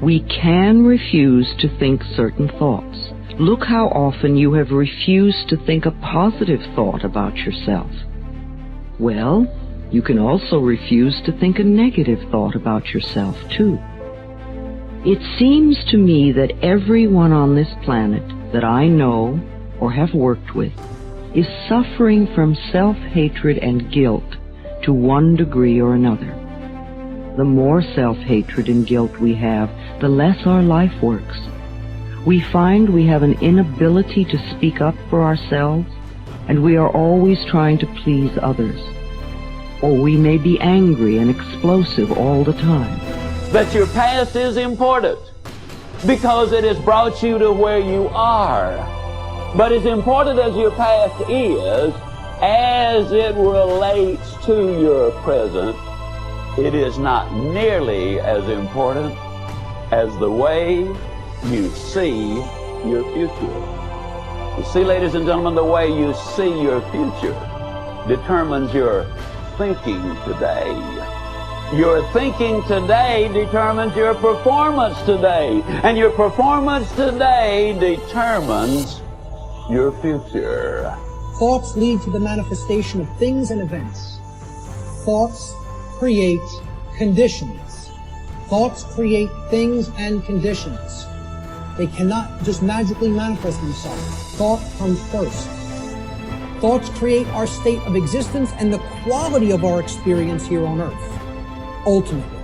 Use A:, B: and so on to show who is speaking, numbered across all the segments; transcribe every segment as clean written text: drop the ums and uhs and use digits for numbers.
A: We can refuse to think certain thoughts. Look how often you have refused to think a positive thought about yourself. Well, you can also refuse to think a negative thought about yourself, too. It seems to me that everyone on this planet that I know or have worked with is suffering from self-hatred and guilt to one degree or another. The more self-hatred and guilt we have, the less our life works. We find we have an inability to speak up for ourselves, and we are always trying to please others. Or we may be angry and explosive all the time.
B: That your past is important because it has brought you to where you are. But as important as your past is, as it relates to your present, it is not nearly as important as the way you see your future. You see, ladies and gentlemen, the way you see your future determines your thinking today. Your thinking today determines your performance today. And your performance today determines your future.
C: Thoughts lead to the manifestation of things and events. Thoughts create conditions. Thoughts create things and conditions. They cannot just magically manifest themselves. Thought comes first. Thoughts create our state of existence and the quality of our experience here on earth, ultimately.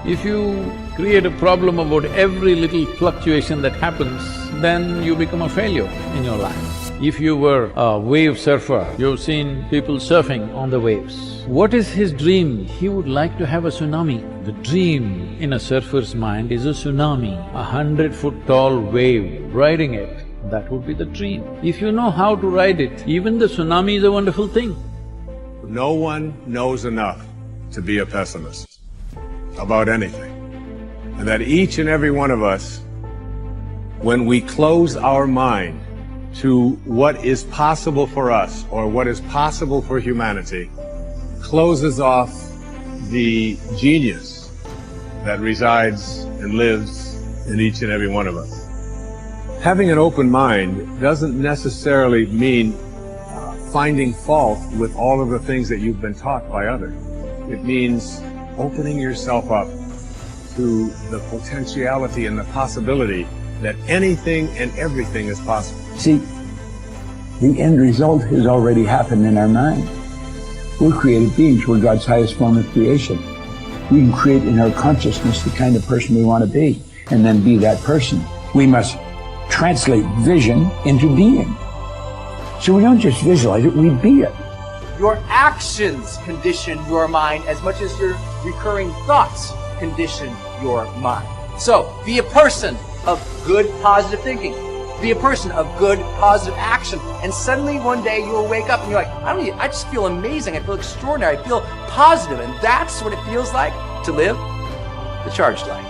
D: If you create a problem about every little fluctuation that happens, then you become a failure in your life. If you were a wave surfer, you've seen people surfing on the waves. What is his dream? He would like to have a tsunami. The dream in a surfer's mind is a tsunami, 100-foot tall wave, riding it. That would be the dream. If you know how to ride it, even the tsunami is a wonderful thing.
E: No one knows enough to be a pessimist about anything. And that each and every one of us, when we close our mind to what is possible for us or what is possible for humanity, closes off the genius that resides and lives in each and every one of us. Having an open mind doesn't necessarily mean finding fault with all of the things that you've been taught by others. It means opening yourself up to the potentiality and the possibility that anything and everything is possible.
F: See, the end result has already happened in our mind. We're created beings. We're God's highest form of creation. We can create in our consciousness the kind of person we want to be, and then be that person. We must translate vision into being. So we don't just visualize it, we be it.
G: Your actions condition your mind as much as your recurring thoughts condition your mind. So, be a person of good, positive thinking. Be a person of good, positive action. And suddenly one day you'll wake up and you're like, I just feel amazing. I feel extraordinary. I feel positive. And that's what it feels like to live the charged life.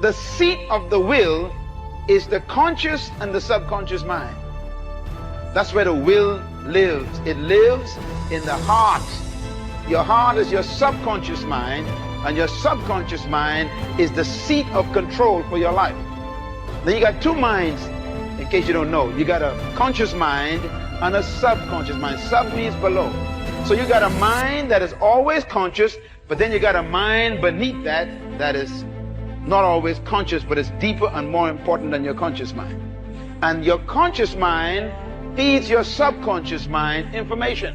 H: The seat of the will is the conscious and the subconscious mind. That's where the will lives. It lives in the heart. Your heart is your subconscious mind, and your subconscious mind is the seat of control for your life. Then you got two minds, in case you don't know. You got a conscious mind and a subconscious mind. Sub means below. So you got a mind that is always conscious, but then you got a mind beneath that that is not always conscious, but it's deeper and more important than your conscious mind. And your conscious mind feeds your subconscious mind information.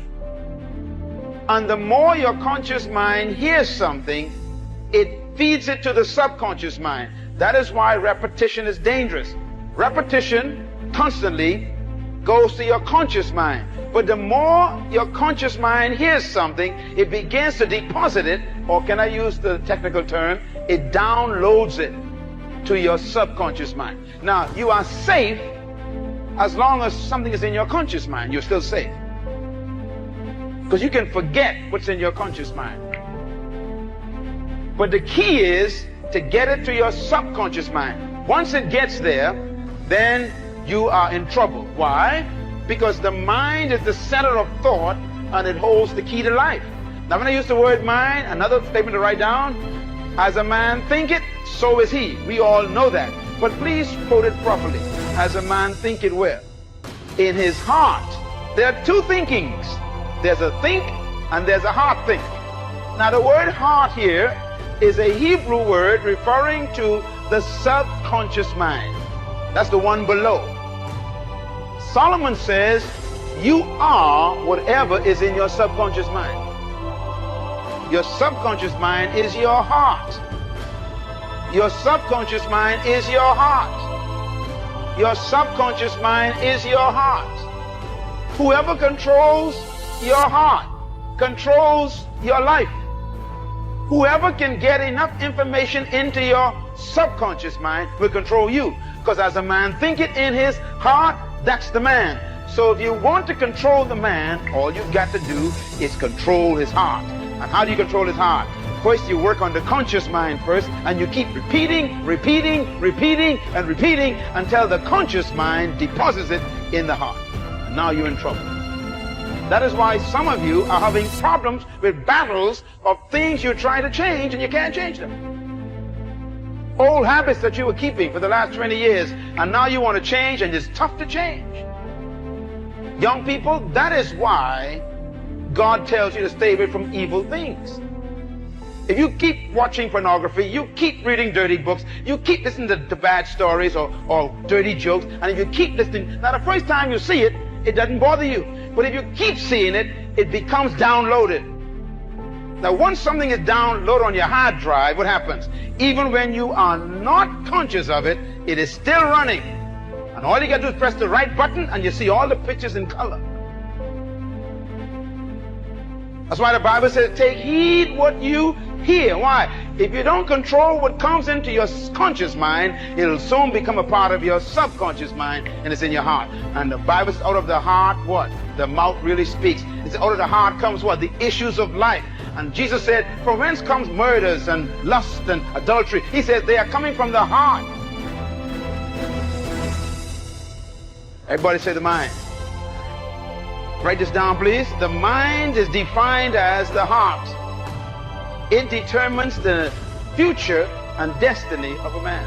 H: And the more your conscious mind hears something, it feeds it to the subconscious mind. That is why repetition is dangerous. Repetition constantly goes to your conscious mind. But the more your conscious mind hears something, it begins to deposit it, or can I use the technical term, it downloads it to your subconscious mind. Now, you are safe as long as something is in your conscious mind. You're still safe. Because you can forget what's in your conscious mind. But the key is to get it to your subconscious mind. Once it gets there, then you are in trouble. Why? Because the mind is the center of thought and it holds the key to life. Now when I use the word mind, another statement to write down, as a man thinketh, so is he. We all know that. But please quote it properly. As a man thinketh where? In his heart. There are two thinkings. There's a think and there's a heart think. Now the word heart here is a Hebrew word referring to the subconscious mind. That's the one below. Solomon says, you are whatever is in your subconscious mind. Your subconscious mind is your heart. Your subconscious mind is your heart. Your subconscious mind is your heart. Whoever controls your heart controls your life. Whoever can get enough information into your subconscious mind will control you. Because as a man thinketh in his heart, that's the man. So if you want to control the man, all you've got to do is control his heart. And how do you control his heart? First, you work on the conscious mind first, and you keep repeating and repeating until the conscious mind deposits it in the heart. And now you're in trouble. That is why some of you are having problems with battles of things you're trying to change and you can't change them. Old habits that you were keeping for the last 20 years, and now you want to change, and it's tough to change. Young people, that is why God tells you to stay away from evil things. If you keep watching pornography, you keep reading dirty books, you keep listening to bad stories or dirty jokes, and if you keep listening, now the first time you see it, it doesn't bother you. But if you keep seeing it, it becomes downloaded. Now once something is downloaded on your hard drive, what happens? Even when you are not conscious of it, it is still running. And all you got to do is press the right button and you see all the pictures in color. That's why the Bible says, take heed what you hear. Why? If you don't control what comes into your conscious mind, it'll soon become a part of your subconscious mind, and it's in your heart. And the Bible says, out of the heart, what? The mouth really speaks. It's out of the heart comes what? The issues of life. And Jesus said, from whence comes murders and lust and adultery? He says, they are coming from the heart. Everybody say the mind. Write this down, please. The mind is defined as the heart. It determines the future and destiny of a man.